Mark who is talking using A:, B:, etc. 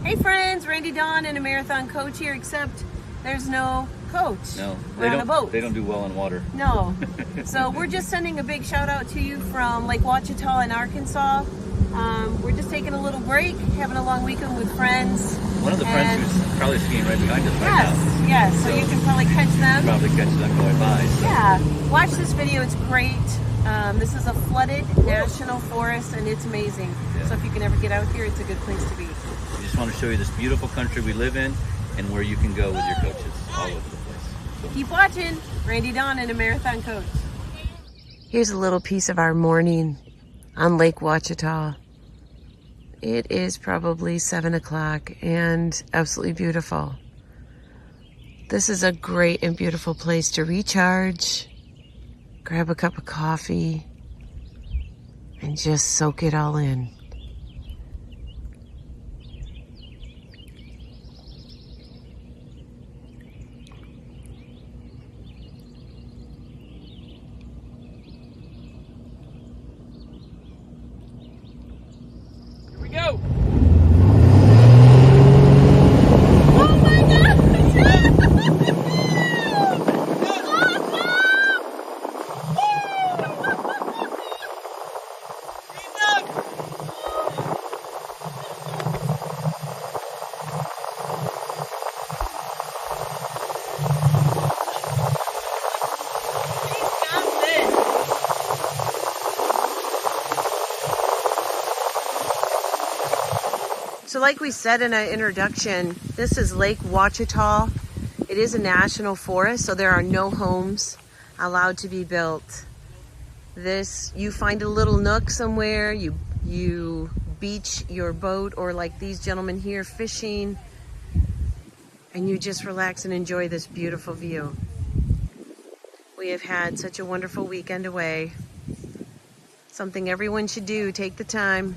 A: Hey friends, Randy Dawn and a marathon coach here, except there's no coach.
B: No,
A: we're on a boat.
B: They don't do well in water.
A: No. So we're just sending a big shout out to you from Lake Ouachita in Arkansas. We're just taking a little break, having a long weekend with friends.
B: One of the friends who's probably skiing right behind us right now.
A: Yes, so you can probably catch them.
B: Probably catch them going by. So.
A: Yeah, watch this video, it's great. This is a flooded national forest and it's amazing. Yeah. So if you can ever get out here, it's a good place to be.
B: We just want to show you this beautiful country we live in and where you can go with your coaches all over the place. So.
A: Keep watching. Randy Dawn and a marathon coach. Here's a little piece of our morning on Lake Ouachita. It is probably 7 o'clock and absolutely beautiful. This is a great and beautiful place to recharge, grab a cup of coffee, and just soak it all in.
B: Here we go!
A: Oh my God! So like we said in our introduction, this is Lake Ouachita. It is a national forest, so there are no homes allowed to be built. You find a little nook somewhere, you beach your boat, or like these gentlemen here fishing, and you just relax and enjoy this beautiful view. We have had such a wonderful weekend away. Something everyone should do, take the time.